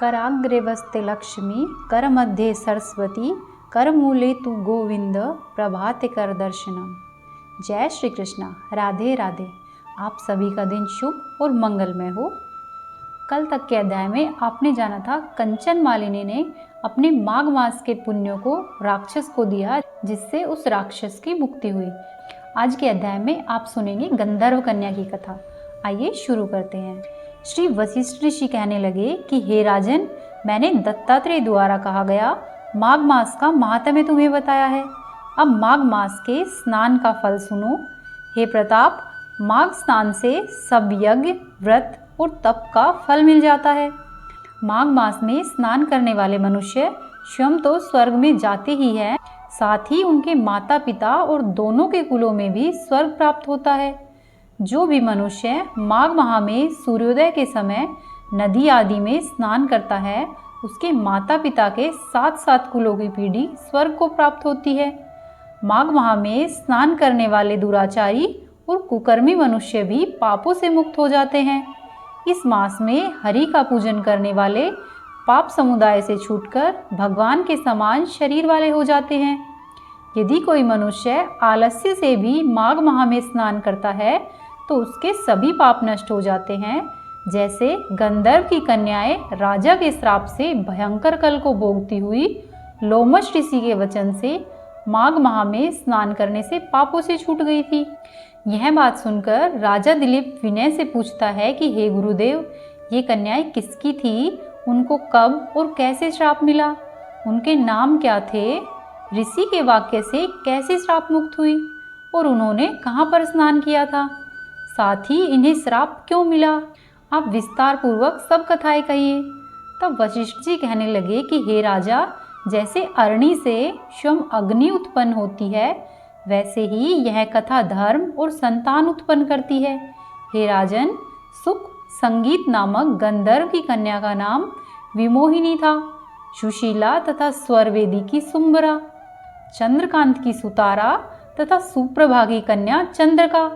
कराग्रे वस्ते लक्ष्मी कर मध्ये सरस्वती कर मूले तू गोविंद प्रभाते कर दर्शनम। जय श्री कृष्णा। राधे राधे। आप सभी का दिन शुभ और मंगलमय हो। कल तक के अध्याय में आपने जाना था कंचन मालिनी ने अपने माघ मास के पुण्यों को राक्षस को दिया, जिससे उस राक्षस की मुक्ति हुई। आज के अध्याय में आप सुनेंगे गंधर्व कन्या की कथा। आइए शुरू करते हैं। श्री वशिष्ठ ऋषि कहने लगे कि हे राजन, मैंने दत्तात्रेय द्वारा कहा गया माघ मास का महात्म्य तुम्हें बताया है। अब माघ मास के स्नान का फल सुनो। हे प्रताप, माघ स्नान से सब यज्ञ, व्रत और तप का फल मिल जाता है। माघ मास में स्नान करने वाले मनुष्य स्वयं तो स्वर्ग में जाते ही हैं, साथ ही उनके माता पिता और दोनों के कुलों में भी स्वर्ग प्राप्त होता है। जो भी मनुष्य माघ माह में सूर्योदय के समय नदी आदि में स्नान करता है, उसके माता पिता के 7-7 कुलों की पीढ़ी स्वर्ग को प्राप्त होती है। माघ माह में स्नान करने वाले दुराचारी और कुकर्मी मनुष्य भी पापों से मुक्त हो जाते हैं। इस मास में हरि का पूजन करने वाले पाप समुदाय से छूटकर भगवान के समान शरीर वाले हो जाते हैं। यदि कोई मनुष्य आलस्य से भी माघ माह में स्नान करता है तो उसके सभी पाप नष्ट हो जाते हैं। जैसे गंधर्व की कन्याएं राजा के श्राप से भयंकर कल को भोगती हुई लोमश ऋषि के वचन से माघ माह में स्नान करने से पापों से छूट गई थी। यह बात सुनकर राजा दिलीप विनय से पूछता है कि हे गुरुदेव, ये कन्याएं किसकी थी? उनको कब और कैसे श्राप मिला? उनके नाम क्या थे? ऋषि के वाक्य से कैसे श्राप मुक्त हुई और उन्होंने कहाँ पर स्नान किया था? साथ ही इन्हें श्राप क्यों मिला? आप विस्तार पूर्वक सब कथाएं कहिए। तब वशिष्ठ जी कहने लगे कि हे राजा, जैसे अरणी से स्वयं अग्नि उत्पन्न होती है, वैसे ही यह कथा धर्म और संतान उत्पन्न करती है। हे राजन, सुख संगीत नामक गंधर्व की कन्या का नाम विमोहिनी था। सुशीला तथा स्वरवेदी की सुंबरा, चंद्रकांत की सुतारा तथा सुप्रभा की कन्या चंद्रका।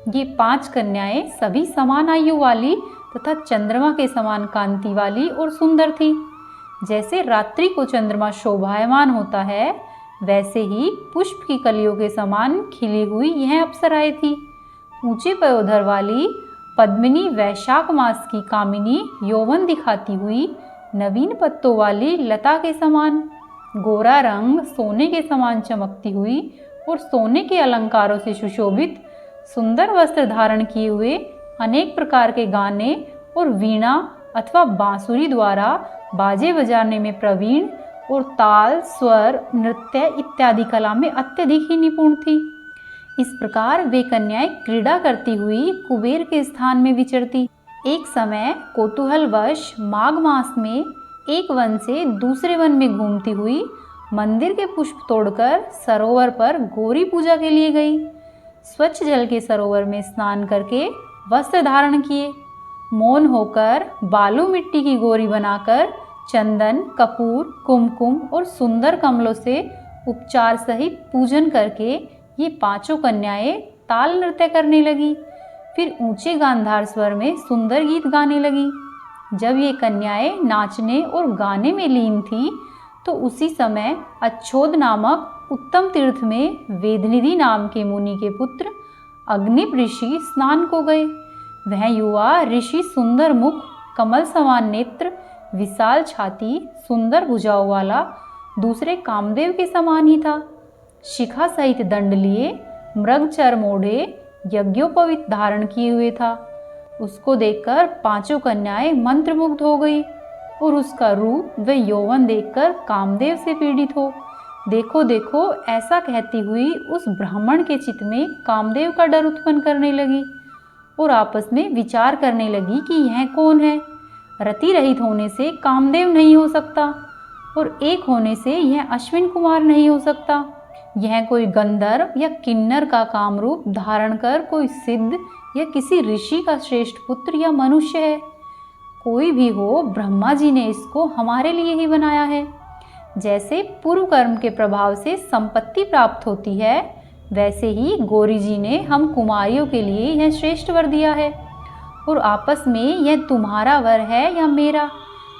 ये 5 कन्याएं सभी समान आयु वाली तथा चंद्रमा के समान कांति वाली और सुंदर थी। जैसे रात्रि को चंद्रमा शोभायमान होता है, वैसे ही पुष्प की कलियों के समान खिली हुई यह अप्सराएं थी। ऊंचे पयोधर वाली पद्मिनी वैशाख मास की कामिनी यौवन दिखाती हुई नवीन पत्तों वाली लता के समान, गोरा रंग सोने के समान चमकती हुई और सोने के अलंकारों से सुशोभित सुंदर वस्त्र धारण किए हुए अनेक प्रकार के गाने और वीणा अथवा बांसुरी द्वारा बाजे बजाने में प्रवीण और ताल, स्वर, नृत्य इत्यादि कला में अत्यधिक ही निपुण थी। इस प्रकार वे कन्याएं क्रीड़ा करती हुई कुबेर के स्थान में विचरती। एक समय कौतूहलवश माघ मास में एक वन से दूसरे वन में घूमती हुई मंदिर के पुष्प तोड़कर सरोवर पर गौरी पूजा के लिए गई। स्वच्छ जल के सरोवर में स्नान करके वस्त्र धारण किए, मौन होकर बालू मिट्टी की गौरी बनाकर चंदन, कपूर, कुमकुम और सुंदर कमलों से उपचार सहित पूजन करके ये 5 कन्याएं ताल नृत्य करने लगी। फिर ऊंचे गांधार स्वर में सुंदर गीत गाने लगी। जब ये कन्याएं नाचने और गाने में लीन थी तो उसी समय अच्छोद नामक उत्तम तीर्थ में वेदनिधि नाम के मुनि के पुत्र अग्निप ऋषि स्नान को गए। वह युवा ऋषि सुंदर मुख, कमल समान नेत्र, विशाल छाती, सुंदर भुजाओं वाला दूसरे कामदेव के समान ही था। शिखा सहित दंड लिए, मृग चर्म ओढ़े, यज्ञोपवीत धारण किए हुए था। उसको देखकर 5 कन्याएं मंत्रमुग्ध हो गई और उसका रूप व यौवन देखकर कामदेव से पीड़ित हो देखो देखो ऐसा कहती हुई उस ब्राह्मण के चित्त में कामदेव का डर उत्पन्न करने लगी और आपस में विचार करने लगी कि यह कौन है। रति रहित होने से कामदेव नहीं हो सकता और एक होने से यह अश्विन कुमार नहीं हो सकता। यह कोई गंधर्व या किन्नर का कामरूप धारण कर कोई सिद्ध या किसी ऋषि का श्रेष्ठ पुत्र या मनुष्य है। कोई भी हो, ब्रह्मा जी ने इसको हमारे लिए ही बनाया है। जैसे पूर्व कर्म के प्रभाव से संपत्ति प्राप्त होती है, वैसे ही गौरी जी ने हम कुमारियों के लिए यह श्रेष्ठ वर दिया है और आपस में यह तुम्हारा वर है या मेरा,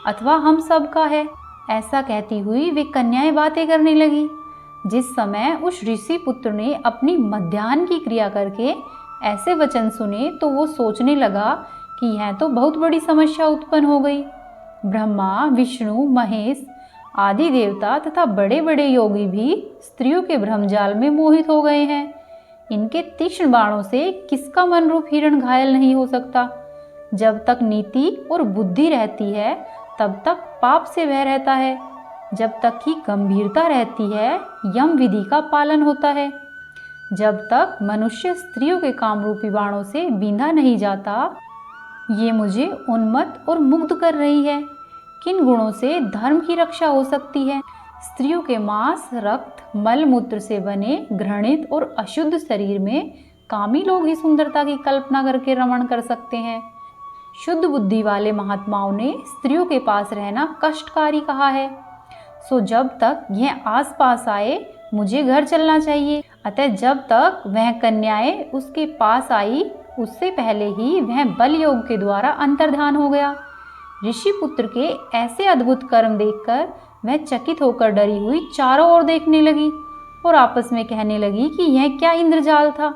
अथवा हम सब का है। ऐसा कहती हुई वे कन्याएं बातें करने लगी। जिस समय उस ऋषि पुत्र ने अपनी मध्याह्न की क्रिया करके ऐसे वचन सुने तो वो सोचने लगा कि यह तो बहुत बड़ी समस्या उत्पन्न हो गई। ब्रह्मा, विष्णु, महेश आदि देवता तथा बड़े बड़े योगी भी स्त्रियों के भ्रमजाल में मोहित हो गए हैं। इनके तीक्ष्ण बाणों से किसका मन रूप हिरण घायल नहीं हो सकता। जब तक नीति और बुद्धि रहती है तब तक पाप से भय रहता है। जब तक की गंभीरता रहती है यम विधि का पालन होता है। जब तक मनुष्य स्त्रियों के कामरूपी बाणों से बींधा नहीं जाता। ये मुझे उन्मत्त और मुग्ध कर रही है। किन गुणों से धर्म की रक्षा हो सकती है। स्त्रियों के मांस, रक्त, मल मूत्र से बने घृणित और अशुद्ध शरीर में कामी लोग ही सुंदरता की कल्पना करके रमण कर सकते हैं। शुद्ध बुद्धि वाले महात्माओं ने स्त्रियों के पास रहना कष्टकारी कहा है। सो जब तक यह आस पास आए मुझे घर चलना चाहिए। अतः जब तक वह कन्याएं उसके पास आई उससे पहले ही वह बल योग के द्वारा अंतर्धान हो गया। ऋषि पुत्र के ऐसे अद्भुत कर्म देखकर वह चकित होकर डरी हुई चारों ओर देखने लगी और आपस में कहने लगी कि यह क्या इंद्रजाल था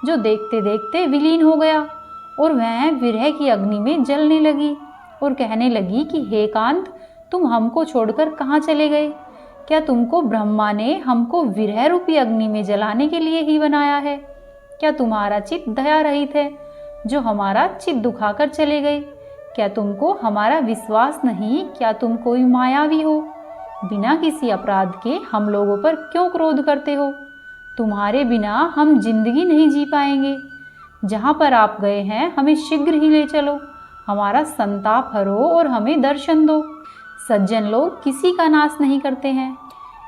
जो देखते देखते विलीन हो गया। और वह विरह की अग्नि में जलने लगी और कहने लगी कि हे कांत, तुम हमको छोड़कर कहाँ चले गए? क्या तुमको ब्रह्मा ने हमको विरह रूपी अग्नि में जलाने के लिए ही बनाया है? क्या तुम्हारा चित्त दया रहित है जो हमारा चित्त दुखाकर चले गए? क्या तुमको हमारा विश्वास नहीं? क्या तुम कोई मायावी हो? बिना किसी अपराध के हम लोगों पर क्यों क्रोध करते हो? तुम्हारे बिना हम जिंदगी नहीं जी पाएंगे। जहाँ पर आप गए हैं हमें शीघ्र ही ले चलो, हमारा संताप हरो और हमें दर्शन दो। सज्जन लोग किसी का नाश नहीं करते हैं।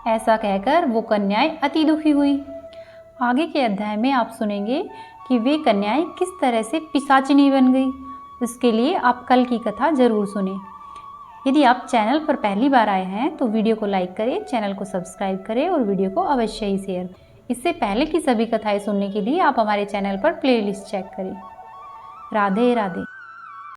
ऐसा कहकर वो कन्याएं अति दुखी हुई। आगे के अध्याय में आप सुनेंगे कि वे कन्याएं किस तरह से पिशाचिनी बन गई। इसके लिए आप कल की कथा जरूर सुनें। यदि आप चैनल पर पहली बार आए हैं तो वीडियो को लाइक करें, चैनल को सब्सक्राइब करें और वीडियो को अवश्य ही शेयर करें। इससे पहले की सभी कथाएं सुनने के लिए आप हमारे चैनल पर प्लेलिस्ट चेक करें। राधे राधे।